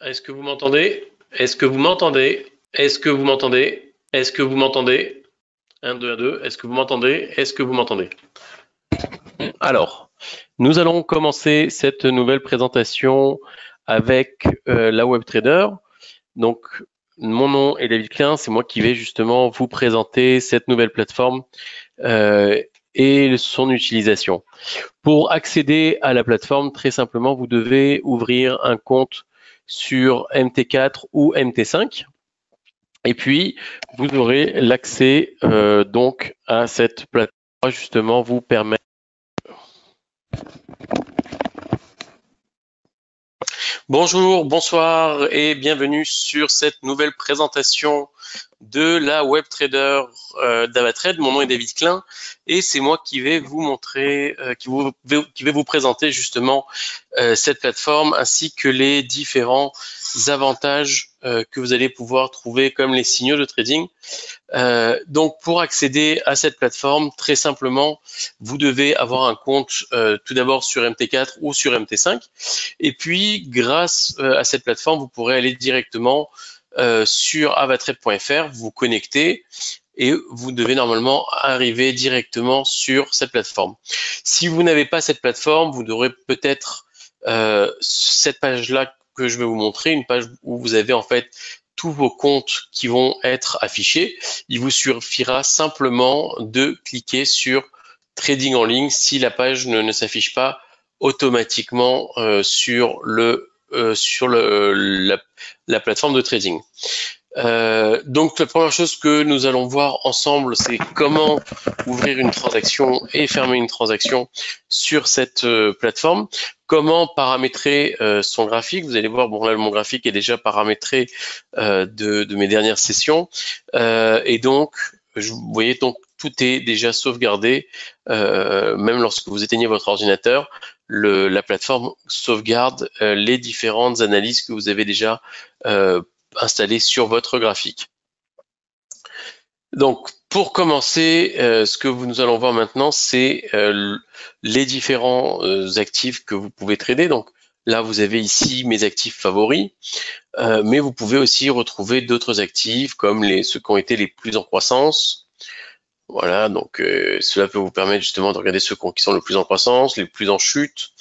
Est-ce que vous m'entendez? Est-ce que vous m'entendez? Est-ce que vous m'entendez? Est-ce que vous m'entendez? 1, 2, 1, 2. Est-ce que vous m'entendez? Est-ce que vous m'entendez? Alors, nous allons commencer cette nouvelle présentation avec la WebTrader. Donc, mon nom est David Klein, c'est moi qui vais justement vous présenter cette nouvelle plateforme et son utilisation. Pour accéder à la plateforme, très simplement, vous devez ouvrir un compte sur MT4 ou MT5. Et puis, vous aurez l'accès donc à cette plateforme justement vous permettre. Bonjour, bonsoir et bienvenue sur cette nouvelle présentation de la WebTrader d'Avatrade. Mon nom est David Klein et c'est moi qui vais vous montrer, qui vais vous présenter justement cette plateforme ainsi que les différents avantages que vous allez pouvoir trouver comme les signaux de trading. Donc pour accéder à cette plateforme, très simplement, vous devez avoir un compte tout d'abord sur MT4 ou sur MT5 et puis grâce à cette plateforme, vous pourrez aller directement sur avatrade.fr, vous connecter et vous devez normalement arriver directement sur cette plateforme. Si vous n'avez pas cette plateforme, vous aurez peut-être cette page-là que je vais vous montrer, une page où vous avez en fait tous vos comptes qui vont être affichés. Il vous suffira simplement de cliquer sur Trading en ligne si la page ne s'affiche pas automatiquement sur la plateforme de trading. Donc la première chose que nous allons voir ensemble, c'est comment ouvrir une transaction et fermer une transaction sur cette plateforme. Comment paramétrer son graphique. Vous allez voir, bon là mon graphique est déjà paramétré de mes dernières sessions et donc vous voyez donc tout est déjà sauvegardé, même lorsque vous éteignez votre ordinateur, la plateforme sauvegarde les différentes analyses que vous avez déjà installées sur votre graphique. Donc, pour commencer, ce que nous allons voir maintenant, c'est les différents actifs que vous pouvez trader. Donc, là, vous avez ici mes actifs favoris, mais vous pouvez aussi retrouver d'autres actifs comme ceux qui ont été les plus en croissance. Voilà, donc cela peut vous permettre justement de regarder ceux qui sont le plus en croissance, les plus en chute.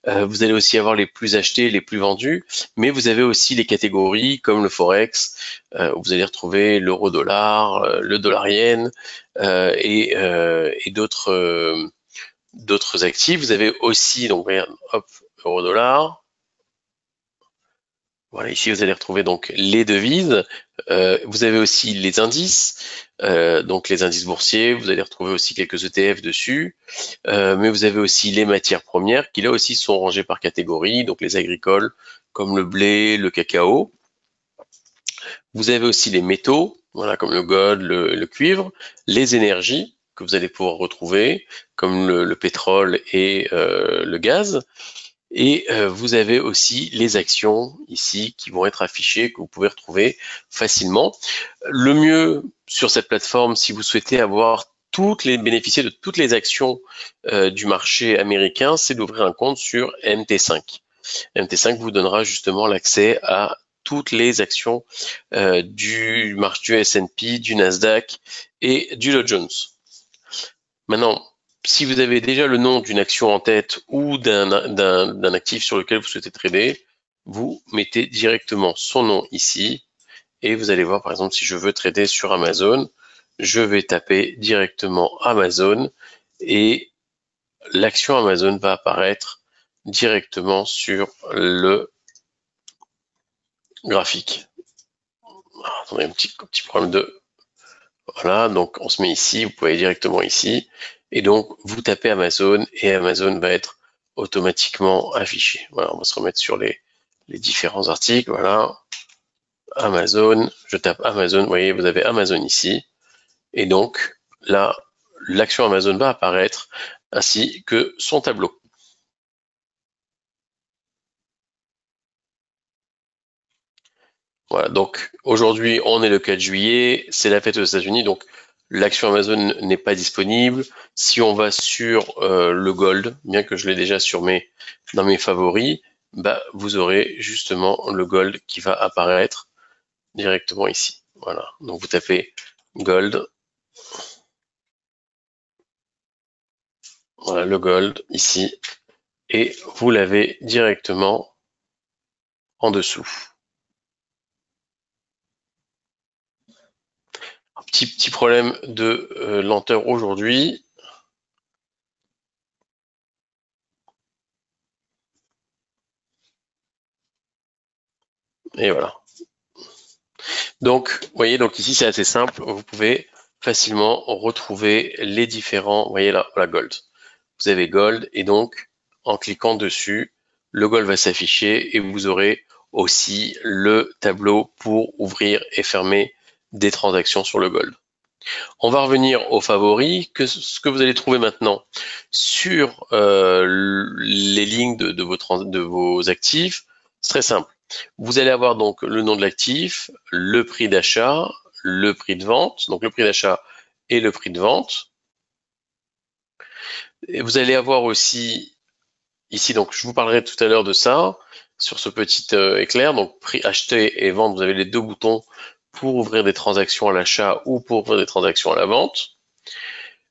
Vous allez aussi avoir les plus achetés, les plus vendus, mais vous avez aussi les catégories comme le Forex, où vous allez retrouver l'euro-dollar, le dollar-yen et d'autres actifs. Vous avez aussi, donc regarde, hop, euro-dollar. Voilà, ici vous allez retrouver donc les devises. Vous avez aussi les indices, donc les indices boursiers. Vous allez retrouver aussi quelques ETF dessus, mais vous avez aussi les matières premières qui là aussi sont rangées par catégorie, donc les agricoles comme le blé, le cacao. Vous avez aussi les métaux, voilà comme le gold, le cuivre, les énergies que vous allez pouvoir retrouver comme le pétrole et le gaz. Et vous avez aussi les actions ici qui vont être affichées, que vous pouvez retrouver facilement. Le mieux sur cette plateforme, si vous souhaitez bénéficier de toutes les actions du marché américain, c'est d'ouvrir un compte sur MT5. MT5 vous donnera justement l'accès à toutes les actions du marché du S&P, du Nasdaq et du Dow Jones. Maintenant, si vous avez déjà le nom d'une action en tête ou d'un actif sur lequel vous souhaitez trader, vous mettez directement son nom ici et vous allez voir par exemple si je veux trader sur Amazon, je vais taper directement Amazon et l'action Amazon va apparaître directement sur le graphique. Attendez, un petit problème de... Voilà, donc on se met ici, vous pouvez aller directement ici. Et donc, vous tapez Amazon et Amazon va être automatiquement affiché. Voilà, on va se remettre sur les différents articles. Voilà, Amazon, je tape Amazon, vous voyez, vous avez Amazon ici. Et donc, là, l'action Amazon va apparaître ainsi que son tableau. Voilà, donc aujourd'hui, on est le 4 juillet, c'est la fête aux États-Unis, donc l'action Amazon n'est pas disponible. Si on va sur le Gold, bien que je l'ai déjà dans mes favoris, bah, vous aurez justement le gold qui va apparaître directement ici. Voilà, donc vous tapez gold, voilà le gold ici, et vous l'avez directement en dessous. Un petit problème de lenteur aujourd'hui. Et voilà. Donc, vous voyez, donc ici c'est assez simple. Vous pouvez facilement retrouver les différents. Vous voyez là, la gold. Vous avez gold et donc en cliquant dessus, le gold va s'afficher et vous aurez aussi le tableau pour ouvrir et fermer des transactions sur le gold. On va revenir aux favoris. Ce que vous allez trouver maintenant sur les lignes de vos actifs, c'est très simple. Vous allez avoir donc le nom de l'actif, le prix d'achat, le prix de vente, donc le prix d'achat et le prix de vente. Et vous allez avoir aussi ici, donc je vous parlerai tout à l'heure de ça, sur ce petit éclair, donc prix acheter et vente, vous avez les deux boutons pour ouvrir des transactions à l'achat ou pour ouvrir des transactions à la vente.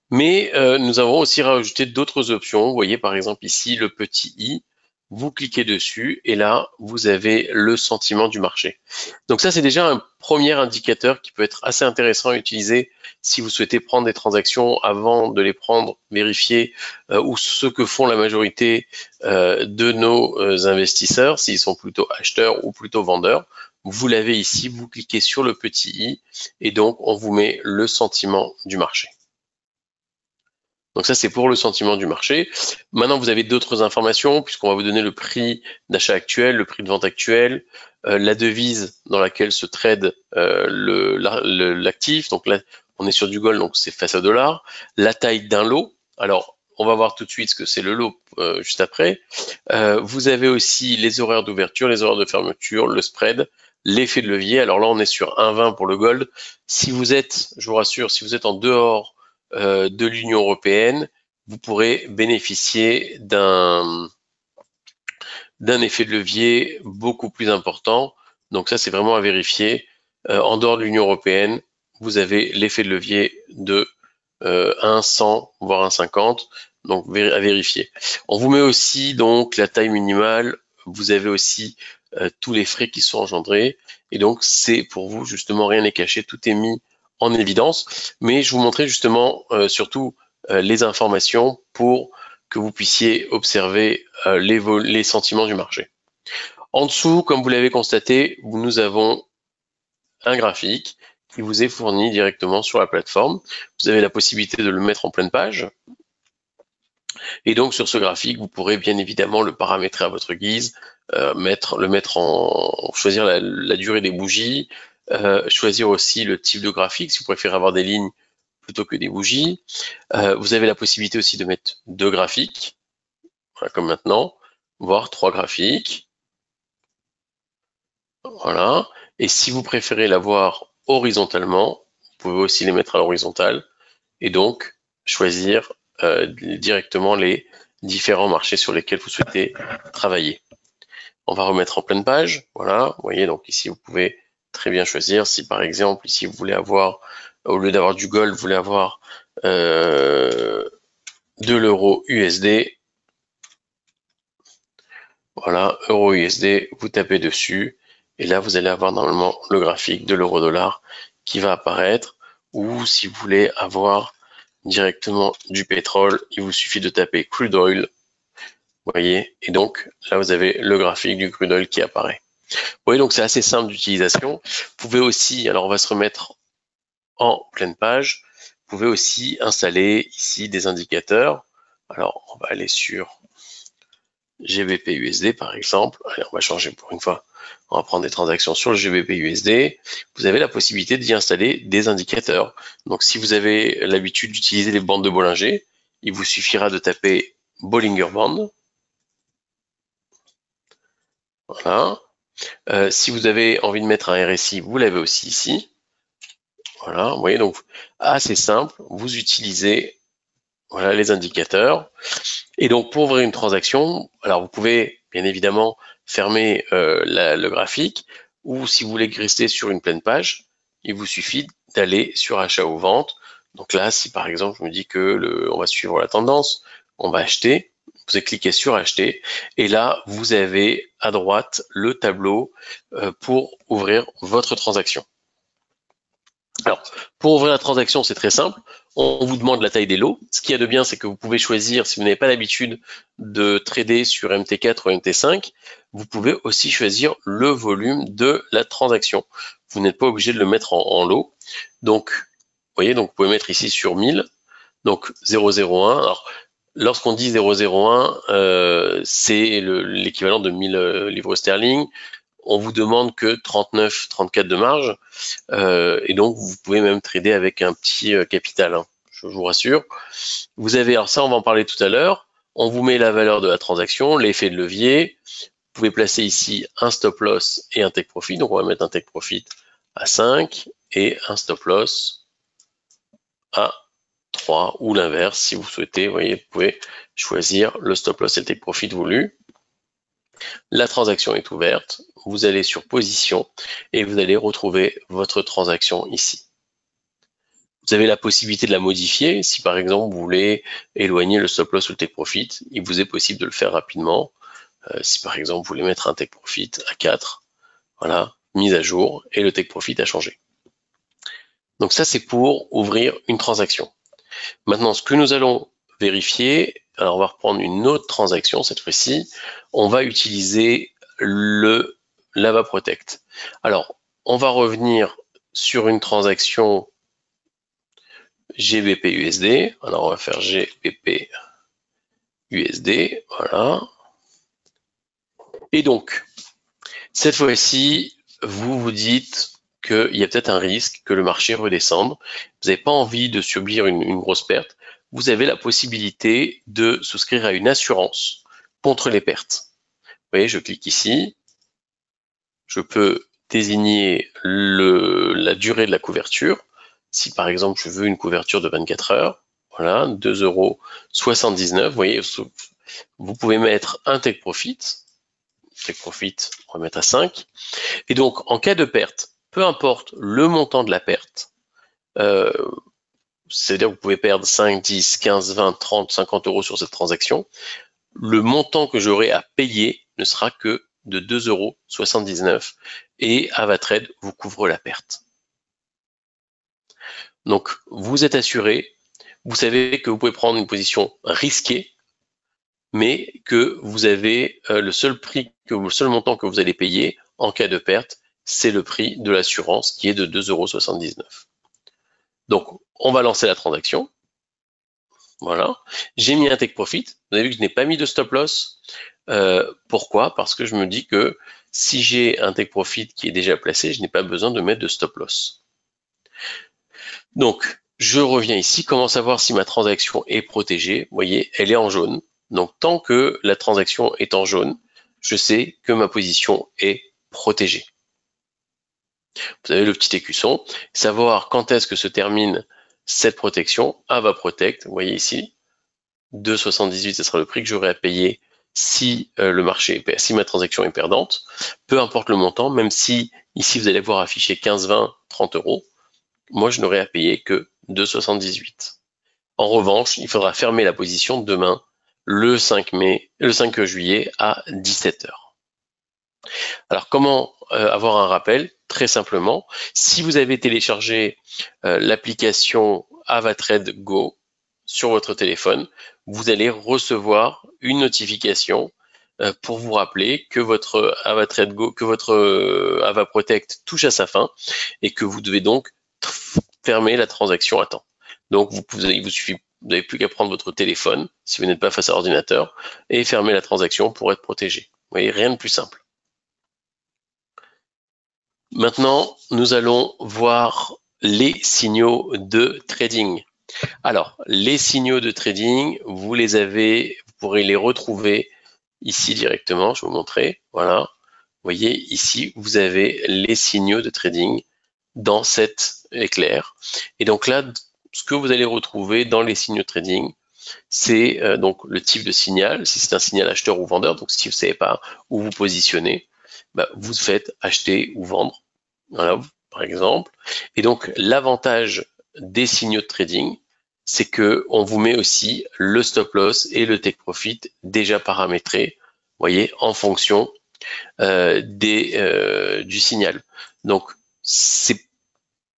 Mais nous avons aussi rajouté d'autres options. Vous voyez par exemple ici le petit i, vous cliquez dessus et là vous avez le sentiment du marché. Donc ça c'est déjà un premier indicateur qui peut être assez intéressant à utiliser si vous souhaitez prendre des transactions avant de les prendre, vérifier ou ce que font la majorité de nos investisseurs, s'ils sont plutôt acheteurs ou plutôt vendeurs. Vous l'avez ici, vous cliquez sur le petit i et donc on vous met le sentiment du marché. Donc ça, c'est pour le sentiment du marché. Maintenant, vous avez d'autres informations, puisqu'on va vous donner le prix d'achat actuel, le prix de vente actuel, la devise dans laquelle se trade l'actif. Donc là, on est sur du gold, donc c'est face à dollar. La taille d'un lot. Alors, on va voir tout de suite ce que c'est le lot juste après. Vous avez aussi les horaires d'ouverture, les horaires de fermeture, le spread, l'effet de levier. Alors là, on est sur 1,20 pour le gold. Si vous êtes, je vous rassure, si vous êtes en dehors de l'Union européenne, vous pourrez bénéficier d'un effet de levier beaucoup plus important. Donc ça, c'est vraiment à vérifier. En dehors de l'Union européenne, vous avez l'effet de levier de 1,100 voire 1,50, donc à vérifier. On vous met aussi donc la taille minimale. Vous avez aussi tous les frais qui sont engendrés. Et donc, c'est pour vous, justement, rien n'est caché. Tout est mis en évidence. Mais je vous montrais justement surtout les informations pour que vous puissiez observer les sentiments du marché. En dessous, comme vous l'avez constaté, nous avons un graphique qui vous est fourni directement sur la plateforme. Vous avez la possibilité de le mettre en pleine page. Et donc sur ce graphique, vous pourrez bien évidemment le paramétrer à votre guise, choisir la durée des bougies, choisir aussi le type de graphique si vous préférez avoir des lignes plutôt que des bougies. Vous avez la possibilité aussi de mettre 2 graphiques, voilà, comme maintenant, voire 3 graphiques. Voilà. Et si vous préférez l'avoir horizontalement, vous pouvez aussi les mettre à l'horizontale et donc choisir directement les différents marchés sur lesquels vous souhaitez travailler. On va remettre en pleine page. Voilà, vous voyez, donc ici, vous pouvez très bien choisir. Si par exemple, ici, vous voulez avoir, au lieu d'avoir du gold, vous voulez avoir de l'euro USD. Voilà, euro USD, vous tapez dessus. Et là, vous allez avoir normalement le graphique de l'euro-dollar qui va apparaître. Ou si vous voulez avoir directement du pétrole, il vous suffit de taper crude oil. Vous voyez, et donc là vous avez le graphique du crude oil qui apparaît. Vous voyez, donc c'est assez simple d'utilisation. Vous pouvez aussi, alors on va se remettre en pleine page, vous pouvez aussi installer ici des indicateurs. Alors on va aller sur GBP USD par exemple. Allez, on va changer pour une fois. On va prendre des transactions sur le GBP USD. Vous avez la possibilité d'y installer des indicateurs. Donc si vous avez l'habitude d'utiliser les bandes de Bollinger, il vous suffira de taper Bollinger Band. Voilà. Si vous avez envie de mettre un RSI, vous l'avez aussi ici. Voilà, vous voyez, donc assez simple, vous utilisez voilà, les indicateurs. Et donc pour ouvrir une transaction, alors vous pouvez bien évidemment fermer le graphique, ou si vous voulez rester sur une pleine page, il vous suffit d'aller sur achat ou vente. Donc là, si par exemple, je me dis que on va suivre la tendance, on va acheter, vous cliquez sur acheter, et là, vous avez à droite le tableau pour ouvrir votre transaction. Alors, pour ouvrir la transaction, c'est très simple. On vous demande la taille des lots. Ce qu'il y a de bien, c'est que vous pouvez choisir, si vous n'avez pas l'habitude de trader sur MT4 ou MT5, vous pouvez aussi choisir le volume de la transaction. Vous n'êtes pas obligé de le mettre en lot. Donc, vous voyez, donc vous pouvez mettre ici sur 1000, donc 001. Alors, lorsqu'on dit 001, c'est l'équivalent de 1000 livres sterling. On vous demande que 39, 34 de marge, et donc vous pouvez même trader avec un petit capital, hein, je vous rassure. Vous avez, alors ça on va en parler tout à l'heure, on vous met la valeur de la transaction, l'effet de levier, vous pouvez placer ici un stop loss et un take profit, donc on va mettre un take profit à 5 et un stop loss à 3 ou l'inverse si vous souhaitez, vous voyez, vous pouvez choisir le stop loss et le take profit voulu. La transaction est ouverte, vous allez sur position et vous allez retrouver votre transaction ici. Vous avez la possibilité de la modifier. Si par exemple vous voulez éloigner le stop loss ou le take profit, il vous est possible de le faire rapidement. Si par exemple vous voulez mettre un take profit à 4, voilà, mise à jour et le take profit a changé. Donc ça c'est pour ouvrir une transaction. Maintenant ce que nous allons vérifier, alors on va reprendre une autre transaction cette fois-ci, on va utiliser le l'AVA Protect. Alors on va revenir sur une transaction GBP USD. Alors on va faire GBP USD, voilà. Et donc, cette fois-ci, vous vous dites qu'il y a peut-être un risque que le marché redescende. Vous n'avez pas envie de subir une grosse perte. Vous avez la possibilité de souscrire à une assurance contre les pertes. Vous voyez, je clique ici. Je peux désigner la durée de la couverture. Si par exemple je veux une couverture de 24 heures, voilà, 2,79 €, vous voyez, vous pouvez mettre un take profit. Take profit, on va mettre à 5. Et donc, en cas de perte, peu importe le montant de la perte, c'est-à-dire que vous pouvez perdre 5, 10, 15, 20, 30, 50 € sur cette transaction, le montant que j'aurai à payer ne sera que de 2,79 € et AvaTrade vous couvre la perte. Donc, vous êtes assuré, vous savez que vous pouvez prendre une position risquée, mais que vous avez le seul montant que vous allez payer en cas de perte, c'est le prix de l'assurance qui est de 2,79 €. Donc, on va lancer la transaction. Voilà. J'ai mis un take profit. Vous avez vu que je n'ai pas mis de stop loss. Pourquoi? Parce que je me dis que si j'ai un take profit qui est déjà placé, je n'ai pas besoin de mettre de stop loss. Donc, je reviens ici. Comment savoir si ma transaction est protégée? Vous voyez, elle est en jaune. Donc, tant que la transaction est en jaune, je sais que ma position est protégée. Vous avez le petit écusson. Savoir quand est-ce que se termine cette protection. AVA Protect, vous voyez ici, 2,78, ce sera le prix que j'aurai à payer si si ma transaction est perdante. Peu importe le montant, même si ici vous allez voir affiché 15, 20, 30 €, moi je n'aurai à payer que 2,78. En revanche, il faudra fermer la position demain, le 5 juillet à 17 h. Alors comment avoir un rappel? Très simplement, si vous avez téléchargé l'application AvaTrade Go sur votre téléphone, vous allez recevoir une notification pour vous rappeler que votre AvaTrade Go, que votre AvaProtect touche à sa fin et que vous devez donc fermer la transaction à temps. Donc vous n'avez plus qu'à prendre votre téléphone si vous n'êtes pas face à l'ordinateur et fermer la transaction pour être protégé. Vous voyez, rien de plus simple. Maintenant, nous allons voir les signaux de trading. Alors, les signaux de trading, vous pourrez les retrouver ici directement. Je vais vous montrer. Voilà. Vous voyez, ici, vous avez les signaux de trading dans cet éclair. Et donc là, ce que vous allez retrouver dans les signaux de trading, c'est donc le type de signal, si c'est un signal acheteur ou vendeur. Donc si vous ne savez pas où vous positionnez, bah, vous faites acheter ou vendre, voilà, par exemple. Et donc l'avantage des signaux de trading, c'est que on vous met aussi le stop loss et le take profit déjà paramétrés, voyez, en fonction du signal. Donc c'est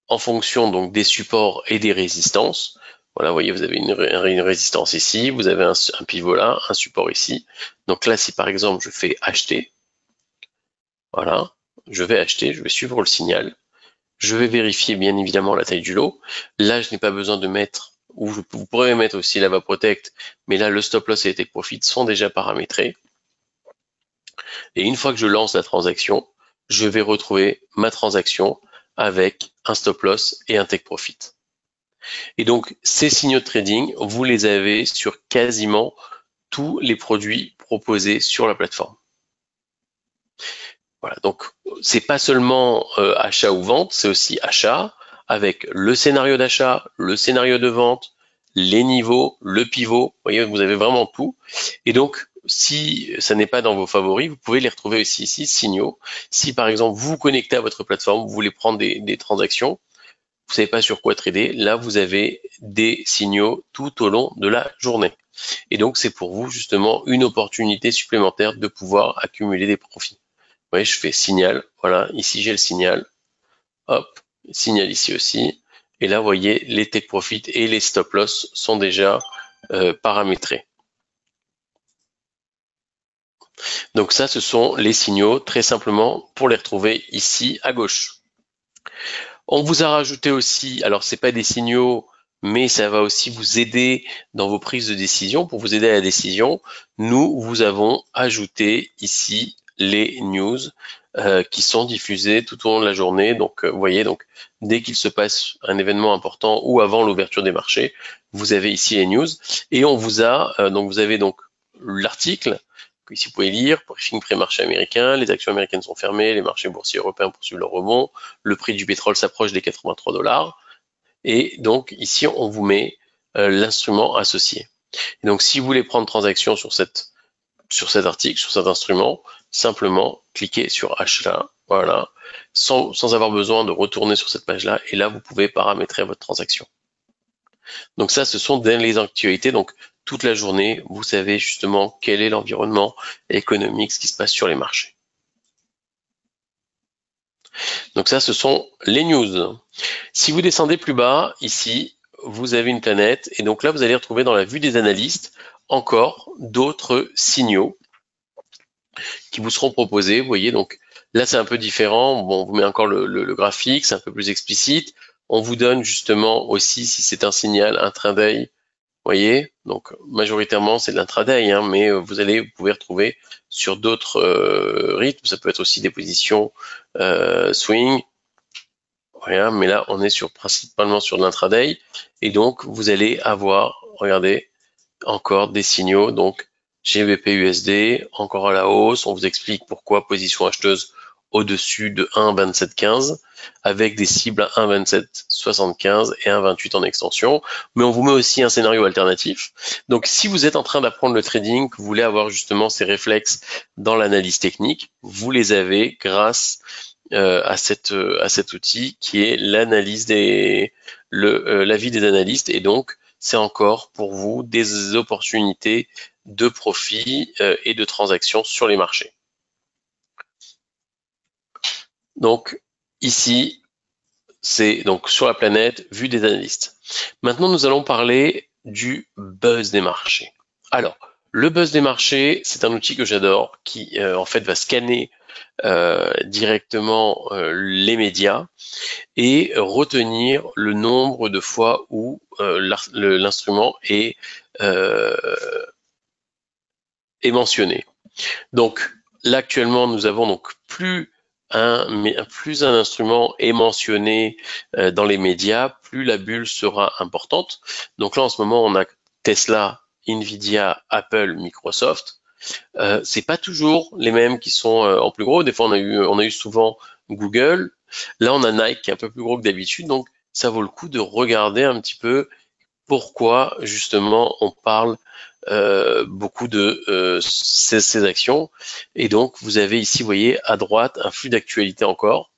en fonction donc des supports et des résistances. Voilà, vous voyez, vous avez une résistance ici, vous avez un pivot là, un support ici. Donc là, si par exemple je fais acheter, voilà, je vais acheter, je vais suivre le signal. Je vais vérifier bien évidemment la taille du lot. Là, je n'ai pas besoin de mettre, ou vous pourrez mettre aussi la protect, mais là, le stop loss et les take profit sont déjà paramétrés. Et une fois que je lance la transaction, je vais retrouver ma transaction avec un stop loss et un take profit. Et donc, ces signaux de trading, vous les avez sur quasiment tous les produits proposés sur la plateforme. Voilà, donc c'est pas seulement achat ou vente, c'est aussi achat avec le scénario d'achat, le scénario de vente, les niveaux, le pivot. Vous voyez, vous avez vraiment tout. Et donc, si ça n'est pas dans vos favoris, vous pouvez les retrouver aussi ici, signaux. Si par exemple vous vous connectez à votre plateforme, vous voulez prendre des transactions, vous savez pas sur quoi trader, là vous avez des signaux tout au long de la journée. Et donc c'est pour vous justement une opportunité supplémentaire de pouvoir accumuler des profits. Vous voyez, je fais signal, voilà, ici j'ai le signal, hop, signal ici aussi, et là vous voyez les take profit et les stop loss sont déjà paramétrés. Donc ça, ce sont les signaux très simplement pour les retrouver ici à gauche. On vous a rajouté aussi, alors c'est pas des signaux, mais ça va aussi vous aider dans vos prises de décision. Pour vous aider à la décision, nous vous avons ajouté ici les news qui sont diffusées tout au long de la journée. Donc vous voyez, donc dès qu'il se passe un événement important ou avant l'ouverture des marchés, vous avez ici les news et on vous a donc vous avez donc l'article. Ici, vous pouvez lire, briefing pré-marché américain, les actions américaines sont fermées, les marchés boursiers européens poursuivent leur rebond, le prix du pétrole s'approche des 83 $. Et donc, ici, on vous met l'instrument associé. Et donc, si vous voulez prendre transaction sur cet article, sur cet instrument, simplement cliquez sur achat, voilà, sans avoir besoin de retourner sur cette page-là. Et là, vous pouvez paramétrer votre transaction. Donc ça, ce sont les actualités. Donc, toute la journée, vous savez justement quel est l'environnement économique, ce qui se passe sur les marchés. Donc ça, ce sont les news. Si vous descendez plus bas, ici, vous avez une planète. Et donc là, vous allez retrouver dans la vue des analystes encore d'autres signaux qui vous seront proposés. Vous voyez, donc là, c'est un peu différent. Bon, on vous met encore le graphique, c'est un peu plus explicite. On vous donne justement aussi, si c'est un signal intraday, voyez, donc majoritairement c'est de l'intraday, hein, mais vous pouvez retrouver sur d'autres rythmes, ça peut être aussi des positions swing, voilà, mais là on est principalement sur de l'intraday, et donc vous allez avoir, regardez, encore des signaux, donc GBP USD, encore à la hausse, on vous explique pourquoi position acheteuse au-dessus de 1,2715 avec des cibles à 1,2775 et 1,28 en extension, mais on vous met aussi un scénario alternatif. Donc si vous êtes en train d'apprendre le trading, que vous voulez avoir justement ces réflexes dans l'analyse technique, vous les avez grâce à cet outil qui est l'analyse l'avis des analystes, et donc c'est encore pour vous des opportunités de profit et de transactions sur les marchés. Donc ici, c'est donc sur la planète, vue des analystes. Maintenant, nous allons parler du buzz des marchés. Alors, le buzz des marchés, c'est un outil que j'adore qui en fait va scanner directement les médias et retenir le nombre de fois où l'instrument est mentionné. Donc là actuellement, nous avons donc plus un instrument est mentionné dans les médias, plus la bulle sera importante. Donc là, en ce moment, on a Tesla, Nvidia, Apple, Microsoft. C'est pas toujours les mêmes qui sont en plus gros. Des fois, on a eu souvent Google. Là, on a Nike qui est un peu plus gros que d'habitude. Donc, ça vaut le coup de regarder un petit peu pourquoi justement on parle beaucoup de ces actions. Et donc vous avez ici, vous voyez, à droite, un flux d'actualité encore.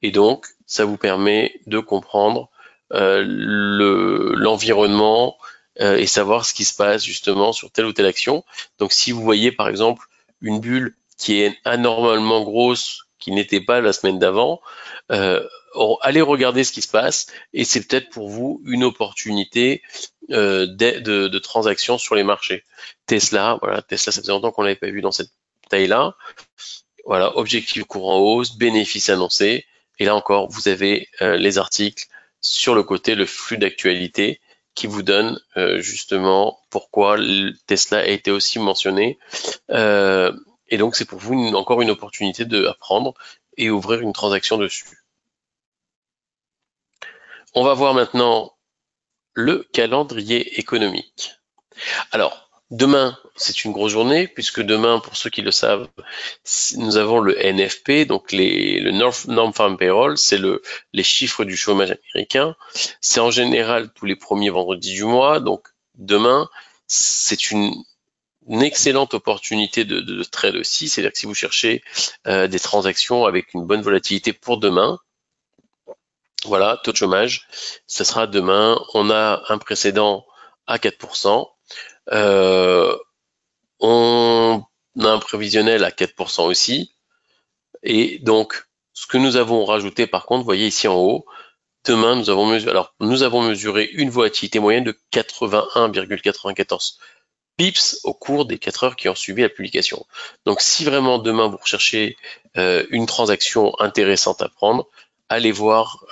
Et donc ça vous permet de comprendre l'environnement et savoir ce qui se passe justement sur telle ou telle action. Donc si vous voyez par exemple une bulle qui est anormalement grosse, qui n'était pas la semaine d'avant, allez regarder ce qui se passe et c'est peut-être pour vous une opportunité de transactions sur les marchés. Tesla, voilà, Tesla, ça faisait longtemps qu'on l'avait pas vu dans cette taille-là. Voilà, objectif courant hausse, bénéfices annoncés. Et là encore, vous avez les articles sur le côté, le flux d'actualité qui vous donne justement pourquoi Tesla a été aussi mentionné. Et donc, c'est pour vous encore une opportunité d'apprendre et ouvrir une transaction dessus. On va voir maintenant le calendrier économique. Alors, demain, c'est une grosse journée, puisque demain, pour ceux qui le savent, nous avons le NFP, donc le Non-Farm Payroll, c'est les chiffres du chômage américain. C'est en général tous les premiers vendredis du mois, donc demain, c'est une excellente opportunité de trade aussi, c'est-à-dire que si vous cherchez des transactions avec une bonne volatilité pour demain, voilà, taux de chômage, ce sera demain. On a un précédent à 4%. On a un prévisionnel à 4% aussi. Et donc, ce que nous avons rajouté, par contre, vous voyez ici en haut, demain, nous avons mesuré une volatilité moyenne de 81,94 pips au cours des 4 heures qui ont suivi la publication. Donc, si vraiment demain vous recherchez une transaction intéressante à prendre, allez voir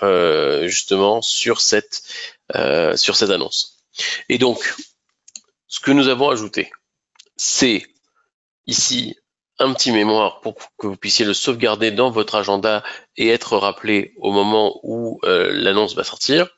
justement sur cette annonce. Et donc, ce que nous avons ajouté, c'est ici un petit mémoire pour que vous puissiez le sauvegarder dans votre agenda et être rappelé au moment où l'annonce va sortir.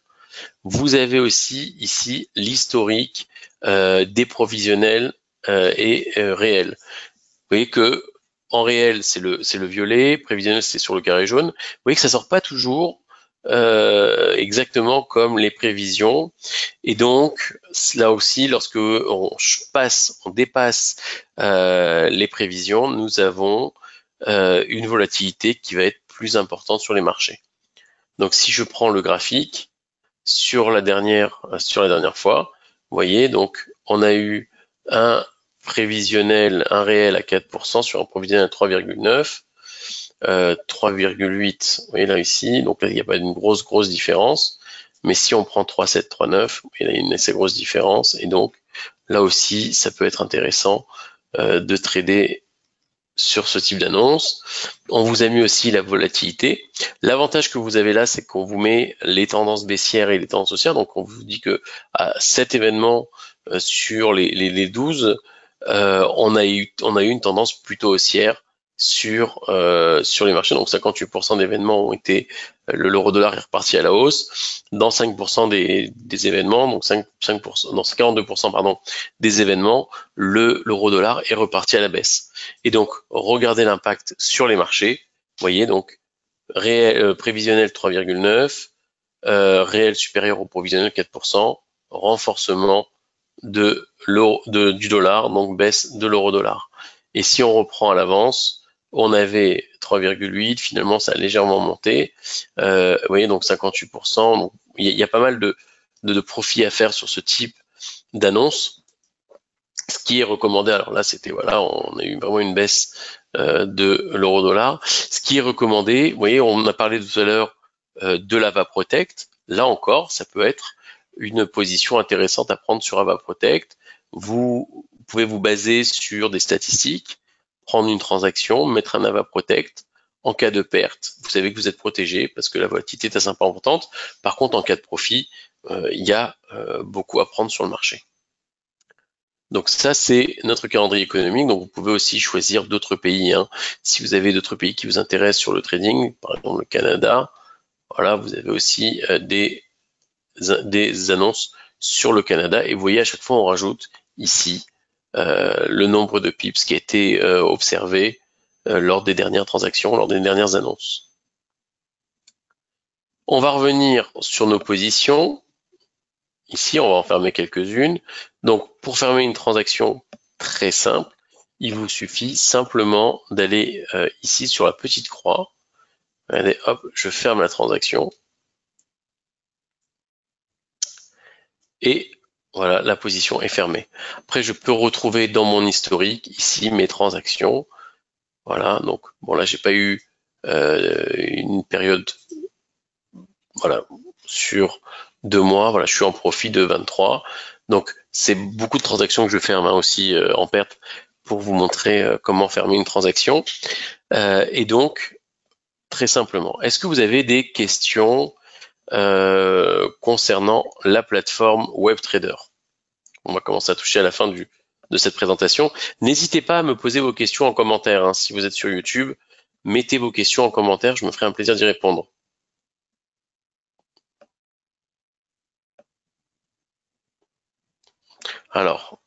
Vous avez aussi ici l'historique des provisionnels et réels. Vous voyez que en réel, c'est le violet, prévisionnel, c'est sur le carré jaune. Vous voyez que ça sort pas toujours exactement comme les prévisions. Et donc, là aussi, lorsque on dépasse les prévisions, nous avons une volatilité qui va être plus importante sur les marchés. Donc, si je prends le graphique sur la dernière fois, vous voyez, donc on a eu un prévisionnel, un réel à 4% sur un prévisionnel à 3,9, 3,8, vous voyez là ici, donc là il n'y a pas une grosse différence, mais si on prend 3,7, 3,9, il y a une assez grosse différence, et donc là aussi ça peut être intéressant de trader sur ce type d'annonce. On vous a mis aussi la volatilité. L'avantage que vous avez là, c'est qu'on vous met les tendances baissières et les tendances haussières. Donc on vous dit que à cet événement sur les 12, on a eu une tendance plutôt haussière sur les marchés. Donc 58% d'événements ont été, l'euro-dollar est reparti à la hausse. Dans 5% des événements, donc 5%, non, 42% pardon, des événements, l'euro-dollar est reparti à la baisse. Et donc regardez l'impact sur les marchés. Vous voyez donc prévisionnel 3,9, réel supérieur au prévisionnel 4%, renforcement du dollar, donc baisse de l'euro-dollar. Et si on reprend à l'avance, on avait 3,8, finalement ça a légèrement monté. Vous voyez, donc 58%. Donc, il y a pas mal de profits à faire sur ce type d'annonce. Ce qui est recommandé, alors là c'était voilà, on a eu vraiment une baisse de l'euro-dollar. Ce qui est recommandé, vous voyez, on a parlé tout à l'heure de l'Ava Protect. Là encore, ça peut être une position intéressante à prendre sur Ava Protect. Vous pouvez vous baser sur des statistiques, prendre une transaction, mettre un Ava Protect. En cas de perte, vous savez que vous êtes protégé parce que la volatilité est assez importante. Par contre, en cas de profit, il y a beaucoup à prendre sur le marché. Donc ça, c'est notre calendrier économique. Donc vous pouvez aussi choisir d'autres pays. Hein. Si vous avez d'autres pays qui vous intéressent sur le trading, par exemple le Canada, voilà, vous avez aussi des annonces sur le Canada. Et vous voyez, à chaque fois, on rajoute ici le nombre de pips qui a été observé lors des dernières transactions, lors des dernières annonces. On va revenir sur nos positions. ici, on va en fermer quelques-unes. Donc, pour fermer une transaction très simple, il vous suffit simplement d'aller ici sur la petite croix. Regardez, hop, je ferme la transaction. Et voilà, la position est fermée. Après, je peux retrouver dans mon historique, ici, mes transactions. Voilà, donc, bon, là, j'ai pas eu une période, voilà, sur 2 mois. Voilà, je suis en profit de 23. Donc, c'est beaucoup de transactions que je ferme aussi en perte pour vous montrer comment fermer une transaction. Et donc, très simplement, est-ce que vous avez des questions concernant la plateforme WebTrader? On va commencer à toucher à la fin de cette présentation. N'hésitez pas à me poser vos questions en commentaire. Hein. Si vous êtes sur YouTube, mettez vos questions en commentaire, je me ferai un plaisir d'y répondre. Alors,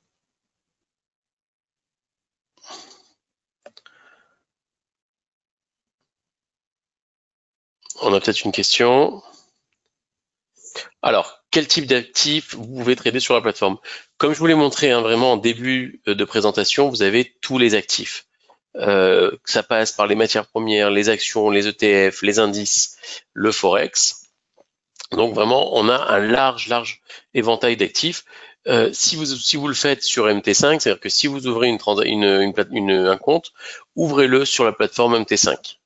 on a peut-être une question. Alors, quel type d'actifs vous pouvez trader sur la plateforme? Comme je vous l'ai montré hein, vraiment en début de présentation, vous avez tous les actifs. Ça passe par les matières premières, les actions, les ETF, les indices, le Forex. Donc vraiment, on a un large éventail d'actifs. Si vous le faites sur MT5, c'est-à-dire que si vous ouvrez un compte, ouvrez-le sur la plateforme MT5.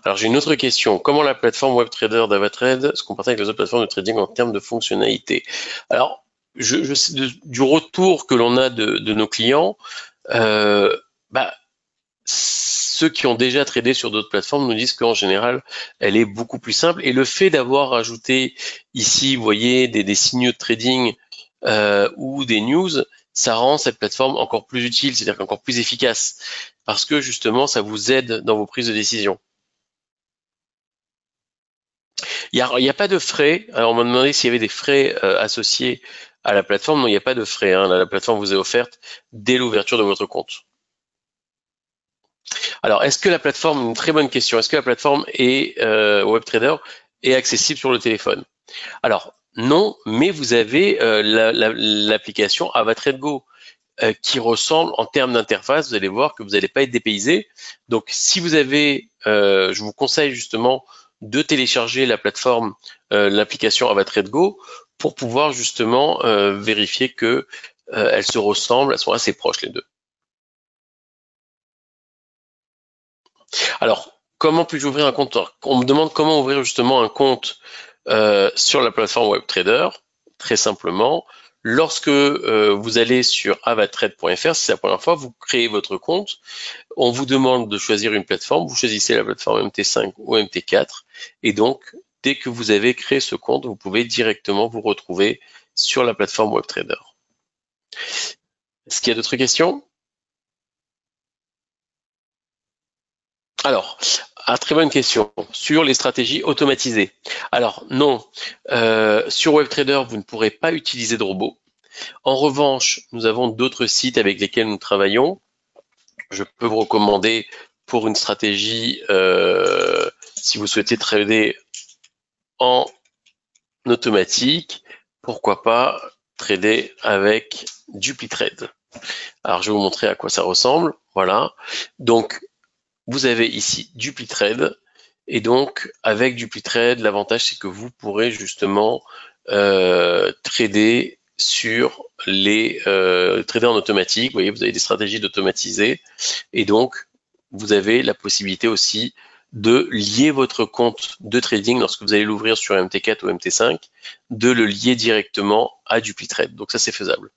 Alors j'ai une autre question. Comment la plateforme WebTrader d'Avatrade se comporte avec les autres plateformes de trading en termes de fonctionnalité? Alors, je sais du retour que l'on a de nos clients, ceux qui ont déjà tradé sur d'autres plateformes nous disent qu'en général, elle est beaucoup plus simple. Et le fait d'avoir ajouté ici, vous voyez, des signaux de trading ou des news, ça rend cette plateforme encore plus utile, c'est-à-dire encore plus efficace, parce que justement, ça vous aide dans vos prises de décision. Il y a pas de frais. Alors, on m'a demandé s'il y avait des frais associés à la plateforme. Non, il n'y a pas de frais. Hein. La plateforme vous est offerte dès l'ouverture de votre compte. Alors, est-ce que la plateforme, une très bonne question, est-ce que la plateforme est WebTrader est accessible sur le téléphone? Alors, non, mais vous avez l'application Avatrade Go qui ressemble en termes d'interface. Vous allez voir que vous n'allez pas être dépaysé. Donc, si vous avez, je vous conseille justement de télécharger la plateforme, l'application Avatrade Go pour pouvoir justement vérifier que elles se ressemblent, elles sont assez proches les deux. Alors, comment puis-je ouvrir un compte? On me demande comment ouvrir justement un compte sur la plateforme WebTrader. Très simplement, lorsque vous allez sur avatrade.fr, si c'est la première fois, vous créez votre compte. On vous demande de choisir une plateforme. Vous choisissez la plateforme MT5 ou MT4. Et donc, dès que vous avez créé ce compte, vous pouvez directement vous retrouver sur la plateforme WebTrader. Est-ce qu'il y a d'autres questions? Alors, très bonne question. Sur les stratégies automatisées. Alors, non. Sur WebTrader, vous ne pourrez pas utiliser de robots. En revanche, nous avons d'autres sites avec lesquels nous travaillons. Je peux vous recommander pour une stratégie, si vous souhaitez trader en automatique, pourquoi pas trader avec DupliTrade. Alors, je vais vous montrer à quoi ça ressemble. Voilà. Donc, vous avez ici DupliTrade. Et donc, avec DupliTrade, l'avantage, c'est que vous pourrez justement trader sur les trader en automatique. Vous voyez, vous avez des stratégies d'automatiser. Et donc, vous avez la possibilité aussi de lier votre compte de trading lorsque vous allez l'ouvrir sur MT4 ou MT5, de le lier directement à DupliTrade. Donc ça, c'est faisable.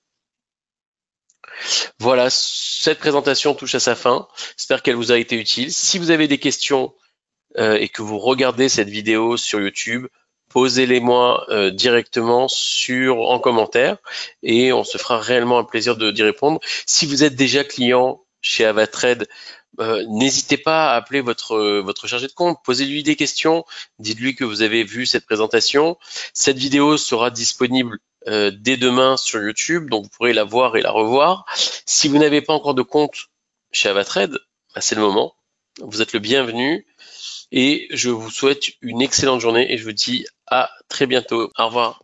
Voilà, cette présentation touche à sa fin. J'espère qu'elle vous a été utile. Si vous avez des questions et que vous regardez cette vidéo sur YouTube, posez-les-moi directement en commentaire et on se fera réellement un plaisir d'y répondre. Si vous êtes déjà client chez Avatrade, n'hésitez pas à appeler votre chargé de compte, posez-lui des questions, dites-lui que vous avez vu cette présentation. Cette vidéo sera disponible dès demain sur YouTube, donc vous pourrez la voir et la revoir. Si vous n'avez pas encore de compte chez Avatrade, c'est le moment. Vous êtes le bienvenu. Et je vous souhaite une excellente journée et je vous dis à très bientôt. Au revoir.